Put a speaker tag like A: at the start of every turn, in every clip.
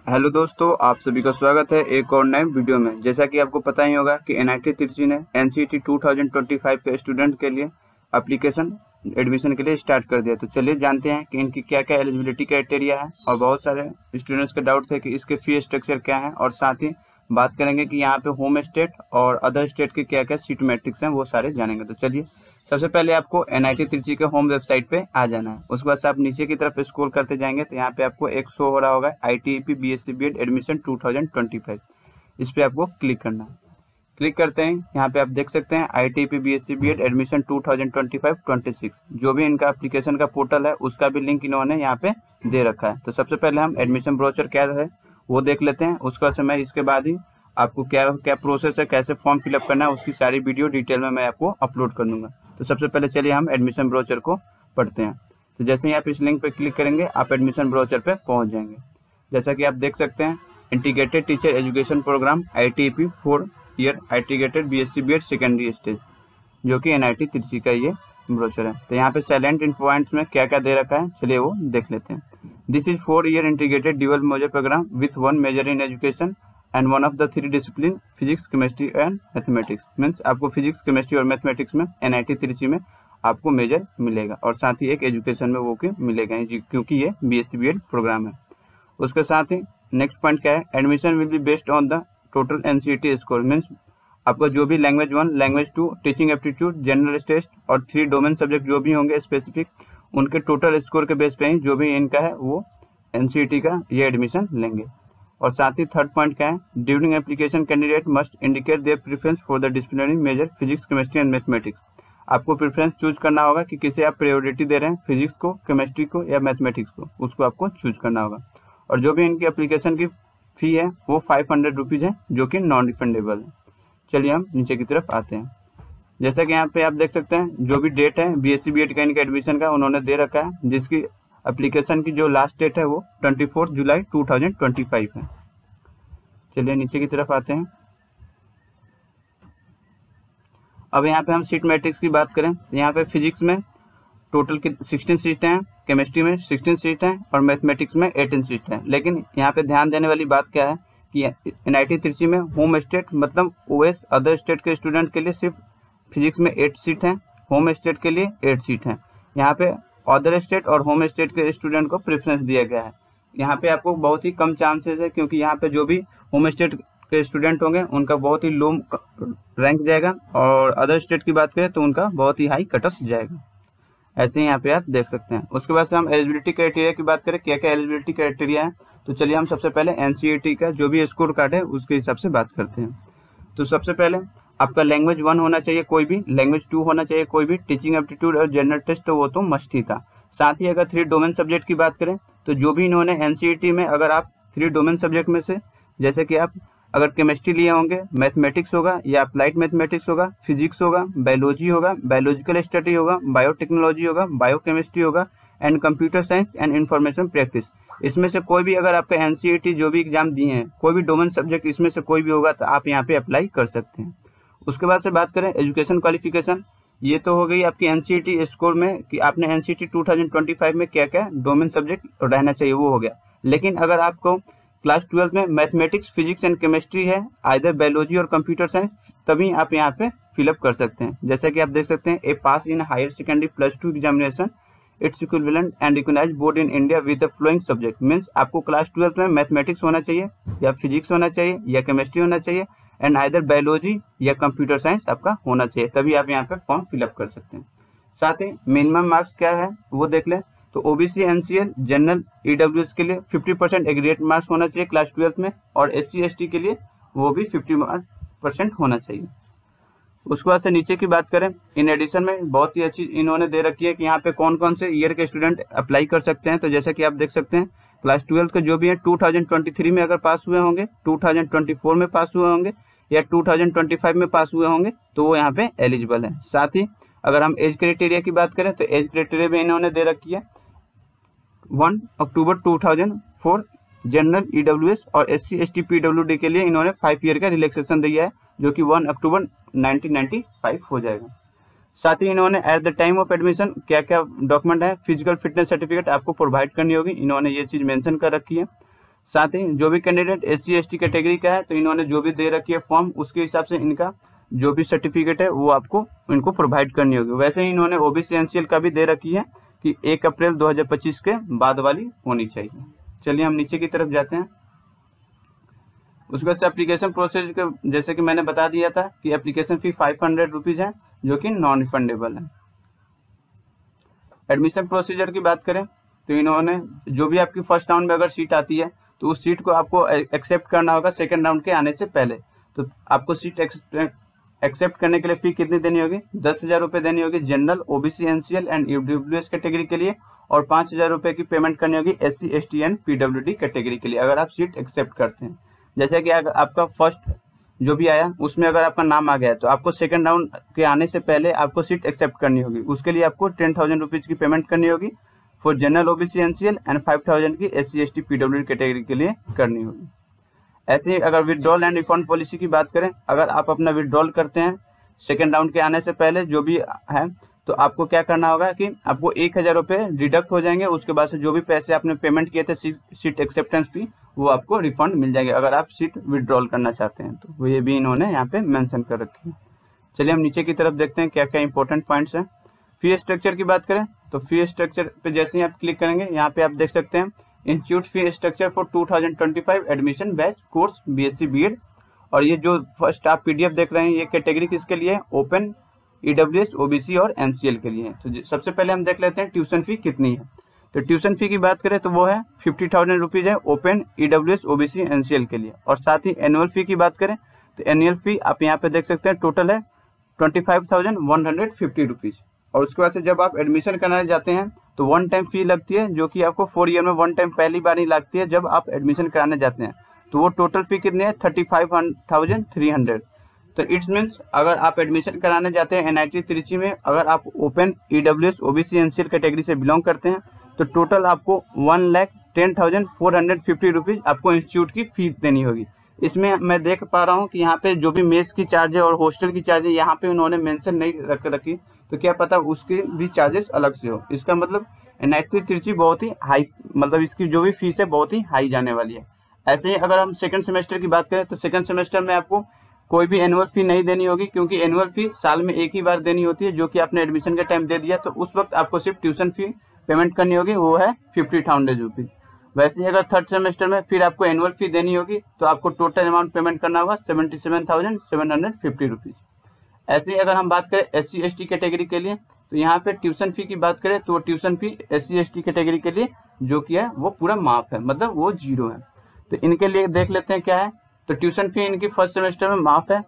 A: Hello दोस्तों, आप सभी का स्वागत है एक और नए वीडियो में। जैसा कि आपको पता ही होगा कि एनआईटी तिरछी ने एनसीईटी 2025 के स्टूडेंट के लिए एप्लीकेशन एडमिशन के लिए स्टार्ट कर दिया। तो चलिए जानते हैं कि इनकी क्या क्या एलिजिबिलिटी क्राइटेरिया है। और बहुत सारे स्टूडेंट्स के डाउट थे कि इसके फी स्ट्रक्चर क्या है, और साथ ही बात करेंगे कि यहाँ पे होम स्टेट और अदर स्टेट के क्या क्या सीट मैट्रिक्स हैं, वो सारे जानेंगे। तो चलिए सबसे पहले आपको एनआईटी तिरछी के होम वेबसाइट पे आ जाना है। उसके बाद से आप नीचे की तरफ स्क्रॉल करते जाएंगे तो यहाँ पे आपको एक शो हो रहा होगा ITEP BSc BEd एडमिशन 2025। इस पे आपको क्लिक करना है। क्लिक करते हैं, यहाँ पे आप देख सकते हैं ITEP BSc BEd एडमिशन 2025-26 जो भी इनका एप्लीकेशन का पोर्टल है उसका भी लिंक इन्होंने यहाँ पे दे रखा है। तो सबसे पहले हम एडमिशन ब्रोचर क्या है वो देख लेते हैं। उसका समय इसके बाद ही आपको क्या क्या प्रोसेस है, कैसे फॉर्म फिलअप करना है, उसकी सारी वीडियो डिटेल में मैं आपको अपलोड कर दूंगा। तो सबसे पहले चलिए हम एडमिशन ब्रोचर को पढ़ते हैं। तो जैसे ही आप इस लिंक पे क्लिक करेंगे आप एडमिशन ब्रोचर पे पहुंच जाएंगे। जैसा कि आप देख सकते हैं, integrated teacher education program ITEP 4 year integrated BSc BEd secondary stage, जो कि NIT तिरछी का ये ब्रोचर है। तो यहाँ पे सैलेंट इन पॉइंट्स में क्या क्या दे रखा है, चलिए वो देख लेते हैं। This is 4 year integrated dual major program with 1 major in education and one of the 3 discipline physics chemistry and mathematics. Means आपको फिजिक्स केमिस्ट्री और मैथमेटिक्स में NIT तिरछी में आपको मेजर मिलेगा, और साथ ही एक एजुकेशन में वो मिलेगा क्योंकि ये BSc BEd प्रोग्राम है। उसके साथ ही नेक्स्ट पॉइंट क्या है, admission will be based on the total NCERT score. Means आपका जो भी language 1, language 2, teaching aptitude, general test और 3 डोमेन सब्जेक्ट जो भी होंगे स्पेसिफिक, उनके टोटल स्कोर के बेस पे ही जो भी इनका है वो NCERT का ये एडमिशन लेंगे। और साथ ही थर्ड पॉइंट क्या है, during application candidate must indicate their preference for the disciplinary major physics chemistry and mathematics. आपको प्रेफरेंस चूज करना होगा कि किसे आप प्रायोरिटी दे रहे हैं, फिजिक्स को, केमिस्ट्री को या मैथमेटिक्स को, उसको आपको चूज करना होगा। और जो भी इनकी एप्लीकेशन की फी है वो 500 रुपीज़ है, जो कि नॉन रिफंडेबल है। चलिए हम नीचे की तरफ आते हैं। जैसा कि यहाँ पे आप देख सकते हैं, जो भी डेट है BSc BEd का इनका एडमिशन का उन्होंने दे रखा है, जिसकी एप्लीकेशन की जो लास्ट डेट है वो 24 जुलाई 2025 है। चलिए नीचे की तरफ आते हैं। अब यहाँ पे हम सीट मैट्रिक्स की बात करें तो यहाँ पे फिजिक्स में टोटल की 16 सीटें हैं, केमिस्ट्री में 16 सीट हैं और मैथमेटिक्स में 18 सीट हैं। लेकिन यहाँ पे ध्यान देने वाली बात क्या है कि NIT तिरछी में होम स्टेट मतलब OS अदर स्टेट के स्टूडेंट के लिए सिर्फ फिजिक्स में 8 सीट हैं, होम स्टेट के लिए 8 सीट हैं। यहाँ पे अदर स्टेट और होम स्टेट के स्टूडेंट को प्रेफरेंस दिया गया है। यहाँ पे आपको बहुत ही कम चांसेस है, क्योंकि यहाँ पे जो भी होम स्टेट के स्टूडेंट होंगे उनका बहुत ही लो रैंक जाएगा, और अदर स्टेट की बात करें तो उनका बहुत ही हाई कट ऑफ जाएगा। ऐसे ही यहाँ पे आप देख सकते हैं। उसके बाद से हम एलिजिबिलिटी क्राइटेरिया की बात करें, क्या क्या एलिजिबिलिटी क्राइटेरिया है, तो चलिए हम सबसे पहले NCERT का जो भी स्कोर कार्ड है उसके हिसाब से बात करते हैं। तो सबसे पहले आपका लैंग्वेज 1 होना चाहिए कोई भी, लैंग्वेज 2 होना चाहिए कोई भी, टीचिंग एप्टीट्यूड और जनरल टेस्ट तो वो तो मस्ट ही था। साथ ही अगर 3 डोमेन सब्जेक्ट की बात करें तो जो भी इन्होंने NCERT में अगर आप 3 डोमेन सब्जेक्ट में से, जैसे कि आप अगर केमिस्ट्री लिए होंगे, मैथमेटिक्स होगा या अप्लाइड मैथमेटिक्स होगा, फिजिक्स होगा, बायोलॉजी होगा, बायोलॉजिकल स्टडी होगा, बायोटेक्नोलॉजी होगा, बायोकेमिस्ट्री होगा and computer science and information practice, इसमें से कोई भी अगर आपका NCERT जो भी एग्जाम दिए हैं, कोई भी डोमेन सब्जेक्ट इसमें से कोई भी होगा तो आप यहाँ पे अप्लाई कर सकते हैं। उसके बाद से बात करें एजुकेशन क्वालिफिकेशन, ये तो हो गई आपकी NCERT स्कोर में कि आपने NCERT 2025 में क्या क्या डोमेन सब्जेक्ट रहना चाहिए वो हो गया। लेकिन अगर आपको क्लास 12 में मैथमेटिक्स, फिजिक्स एंड केमिस्ट्री है, आइदर बायोलॉजी और कंप्यूटर साइंस, तभी आप यहाँ पे फिलअप कर सकते हैं। जैसा कि आप देख सकते हैं, a pass in higher secondary +2 examination it's equivalent and recognized board in India with the flowing subject. Means आपको क्लास 12 में मैथमेटिक्स होना चाहिए या फिजिक्स होना चाहिए या केमिस्ट्री होना चाहिए एंड आइदर बायोलॉजी या कंप्यूटर साइंस आपका होना चाहिए, तभी आप यहाँ पे फॉर्म फिलअप कर सकते हैं। साथ ही मिनिमम मार्क्स क्या है वो देख लें। तो OBC NCL जनरल EWS के लिए 50% एग्रीगेट मार्क्स होना चाहिए क्लास 12 में, और SC ST के लिए वो भी 50% होना चाहिए। उसके बाद से नीचे की बात करें, इन एडिशन में बहुत ही अच्छी इन्होंने दे रखी है कि यहाँ पे कौन कौन से ईयर के स्टूडेंट अप्लाई कर सकते हैं। तो जैसा कि आप देख सकते हैं, क्लास 12 के जो भी है 2023 में अगर पास हुए होंगे, 2024 में पास हुए होंगे या 2025 में पास हुए होंगे तो वो यहाँ पे एलिजिबल है। साथ ही अगर हम एज क्राइटेरिया की बात करें तो एज क्राइटेरिया भी इन्होंने दे रखी है 1 अक्टूबर 2004 जनरल EWS और SC ST PWD के लिए इन्होंने 5 ईयर का रिलैक्सेशन दिया है, जो कि 1 अक्टूबर 1995 हो जाएगा। साथ ही इन्होंने at the time of admission क्या क्या डॉक्यूमेंट है, फिजिकल फिटनेस सर्टिफिकेट आपको प्रोवाइड करनी होगी, इन्होंने ये चीज़ मेंशन कर रखी है। साथ ही जो भी कैंडिडेट SC ST कैटेगरी का है तो इन्होंने जो भी दे रखी है फॉर्म, उसके हिसाब से इनका जो भी सर्टिफिकेट है वो आपको इनको प्रोवाइड करनी होगी। वैसे ही इन्होंने OBC NCL का भी दे रखी है कि 1 अप्रैल 2025 के बाद वाली होनी चाहिए। चलिए हम नीचे की तरफ जाते हैं। उसके बाद से एप्लीकेशन प्रोसेस के जैसे कि मैंने बता दिया था कि एप्लीकेशन फी 500 रुपीज़ है जो कि नॉन रिफंडेबल है। एडमिशन प्रोसीजर की बात करें तो इन्होंने जो भी आपकी फर्स्ट राउंड में अगर सीट आती है तो उस सीट को आपको एक्सेप्ट करना होगा सेकंड राउंड के आने से पहले। तो आपको सीट एक्सेप्ट करने के लिए फी कितनी देनी होगी? 10,000 रुपये देनी होगी general, OBC NCL and EWS category के लिए, और 5,000 रुपये की पेमेंट करनी होगी SC ST and PWD category के लिए अगर आप सीट एक्सेप्ट करते हैं। जैसे कि अगर आपका फर्स्ट जो भी आया उसमें अगर आपका नाम आ गया है तो आपको सेकंड राउंड के आने से पहले आपको सीट एक्सेप्ट करनी होगी। उसके लिए आपको 10,000 रुपीज़ की पेमेंट करनी होगी for general OBC NCL and 5,000 की SC ST PWD कैटेगरी के लिए करनी होगी। ऐसे ही अगर विड्रॉल एंड रिफंड पॉलिसी की बात करें, अगर आप अपना विड्रॉल करते हैं सेकंड राउंड के आने से पहले जो भी है तो आपको क्या करना होगा कि आपको 1,000 रुपये डिडक्ट हो जाएंगे। उसके बाद से जो भी पैसे आपने पेमेंट किए थे सीट एक्सेप्टेंस फी वो आपको रिफंड मिल जाएंगे अगर आप सीट विड्रॉल करना चाहते हैं तो। वो ये भी इन्होंने यहाँ पे मेंशन कर रखी है। चलिए हम नीचे की तरफ देखते हैं क्या क्या इंपॉर्टेंट पॉइंट्स हैं। फी स्ट्रक्चर की बात करें तो फी स्ट्रक्चर पे जैसे ही आप क्लिक करेंगे यहाँ पे आप देख सकते हैं institute fee structure for 2025 admission batch course BSc BEd। और ये जो फर्स्ट आप PDF देख रहे हैं ये कैटेगरी किसके लिए है? ओपन, EWS, OBC और NCL के लिए है। तो सबसे पहले हम देख लेते हैं ट्यूशन फी कितनी है। तो ट्यूशन फी की बात करें तो वो है 50,000 रुपीज़ है ओपन, EWS, OBC, NCL के लिए। और साथ ही एनुअल फी की बात करें तो एनुअल फी आप यहाँ पे देख सकते हैं टोटल है 25,150 रुपीज़। और उसके बाद से जब आप एडमिशन कराने जाते हैं तो 1 टाइम फी लगती है जो कि आपको 4 ईयर में 1 टाइम पहली बार ही लगती है जब आप एडमिशन कराने जाते हैं। तो वो टोटल फी कितनी है? 35,300। तो इट्स मीन्स अगर आप एडमिशन कराने जाते हैं NIT त्रिची में, अगर आप open, EWS, OBC, NCL category से बिलोंग करते हैं तो टोटल आपको 1,10,450 रुपीज़ आपको इंस्टीट्यूट की फीस देनी होगी। इसमें मैं देख पा रहा हूँ कि यहाँ पे जो भी मेस की चार्ज है और हॉस्टल की चार्ज है यहाँ पे उन्होंने मेंशन नहीं रख रखी, तो क्या पता उसके भी चार्जेस अलग से हो। इसका मतलब NIT त्रिची बहुत ही हाई, मतलब इसकी जो भी फीस है बहुत ही हाई जाने वाली है। ऐसे ही अगर हम सेकंड सेमेस्टर की बात करें तो सेकंड सेमेस्टर में आपको कोई भी एनुअल फी नहीं देनी होगी क्योंकि एनुअल फी साल में एक ही बार देनी होती है जो कि आपने एडमिशन के टाइम दे दिया तो उस वक्त आपको सिर्फ ट्यूशन फी पेमेंट करनी होगी, वो है 50,000 रुपीज़। वैसे ही अगर थर्ड सेमेस्टर में फिर आपको एनुअल फी देनी होगी तो आपको टोटल अमाउंट पेमेंट करना होगा 77,750 रुपीज़। ऐसे ही अगर हम बात करें SC ST कैटेगरी के लिए तो यहाँ पे ट्यूशन फी की बात करें तो tuition fee SC ST category के लिए जो कि है वो पूरा माफ है, मतलब वो 0 है। तो इनके लिए देख लेते हैं क्या है। तो ट्यूशन फी इनकी फर्स्ट सेमेस्टर में माफ है,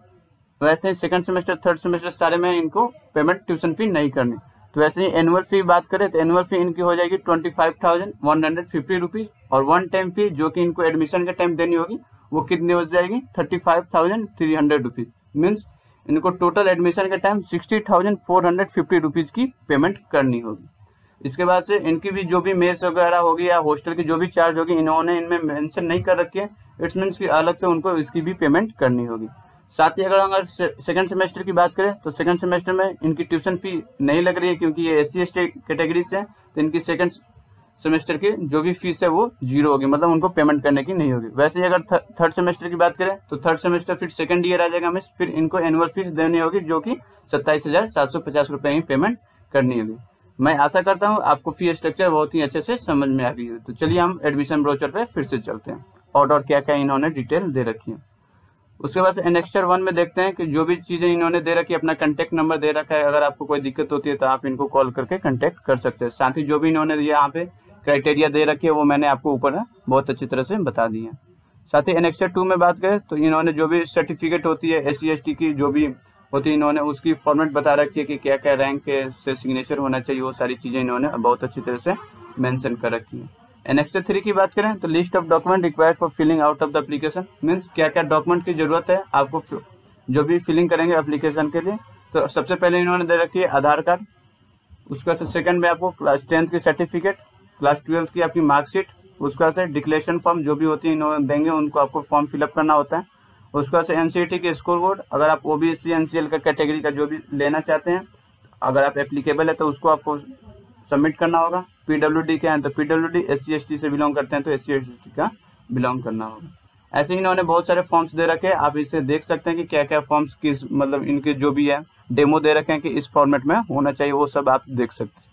A: वैसे ही सेकंड सेमेस्टर थर्ड सेमेस्टर सारे में इनको पेमेंट ट्यूशन फी नहीं करनी। तो वैसे ही एनुअल फी बात करें तो एनुअल फी इनकी हो जाएगी 25,150 रुपीज़। और 1 टाइम फी जो कि इनको एडमिशन के टाइम देनी होगी वो कितनी हो जाएगी? 35,300 रुपीज़। मीन्स इनको टोटल एडमिशन के टाइम 60,450 रुपीज़ की पेमेंट करनी होगी। इसके बाद से इनकी भी जो भी मेस वगैरह होगी या हॉस्टल की जो भी चार्ज होगी इन्होंने इनमें मेंशन नहीं कर रखी है, इट्स मीन्स की अलग से उनको इसकी भी पेमेंट करनी होगी। साथ ही अगर सेकंड सेमेस्टर की बात करें तो सेकंड सेमेस्टर में इनकी ट्यूशन फी नहीं लग रही है क्योंकि ये SC ST कैटेगरी से है, तो इनकी सेकंड सेमेस्टर की जो भी फीस है वो 0 होगी, मतलब उनको पेमेंट करने की नहीं होगी। वैसे ही अगर थर्ड सेमेस्टर की बात करें तो थर्ड सेमेस्टर फिर सेकंड ईयर आ जाएगा, मिस फिर इनको एनुअल फीस देनी होगी जो कि 27,750 रुपये ही पेमेंट करनी होगी। मैं आशा करता हूँ आपको फी स्ट्रक्चर बहुत ही अच्छे से समझ में आ गई है। तो चलिए हम एडमिशन ब्रोचर पे फिर से चलते हैं और क्या क्या इन्होंने डिटेल दे रखी है। उसके बाद एनेक्स्चर 1 में देखते हैं कि जो भी चीज़ें इन्होंने दे रखी है, अपना कॉन्टैक्ट नंबर दे रखा है, अगर आपको कोई दिक्कत होती है तो आप इनको कॉल करके कॉन्टैक्ट कर सकते हैं। साथ ही जो भी इन्होंने यहाँ पे क्राइटेरिया दे रखी है वो मैंने आपको ऊपर बहुत अच्छी तरह से बता दी है। साथ ही एनेक्स्चर 2 में बात करें तो इन्होंने जो भी सर्टिफिकेट होती है SC ST की जो भी होती है इन्होंने उसकी फॉर्मेट बता रखी है कि क्या क्या रैंक से सिग्नेचर होना चाहिए, वो सारी चीज़ें इन्होंने बहुत अच्छी तरह से मेंशन कर रखी है। एनेक्स्चर 3 की बात करें तो list of document required for filling out of the application, means क्या क्या डॉक्यूमेंट की जरूरत है आपको जो भी फिलिंग करेंगे एप्लीकेशन के लिए। तो सबसे पहले इन्होंने दे रखी है आधार कार्ड, उसका से सेकंड में आपको क्लास 10th की सर्टिफिकेट, क्लास 12th की आपकी मार्कशीट, उसका से डिक्लेरेशन फॉर्म जो भी होती है इन्होंने देंगे उनको आपको फॉर्म फिलअप करना होता है। उसका से NCERT की स्कोर बोर्ड, अगर आप OBC NCL का कैटेगरी का जो भी लेना चाहते हैं अगर आप एप्लीकेबल है तो उसको आपको सबमिट करना होगा। PWD के हैं तो PWD, SC ST से बिलोंग करते हैं तो SC ST का बिलोंग करना होगा। ऐसे ही इन्होंने बहुत सारे फॉर्म्स दे रखे हैं, आप इसे देख सकते हैं कि क्या क्या फॉर्म्स किस मतलब इनके जो भी है डेमो दे रखे हैं कि इस फॉर्मेट में होना चाहिए, वो सब आप देख सकते हैं।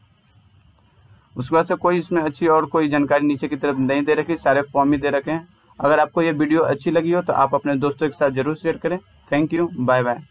A: उसके बाद से कोई इसमें अच्छी और कोई जानकारी नीचे की तरफ नहीं दे रखी, सारे फॉर्म ही दे रखे हैं। अगर आपको ये वीडियो अच्छी लगी हो तो आप अपने दोस्तों के साथ जरूर शेयर करें। Thank you, bye bye.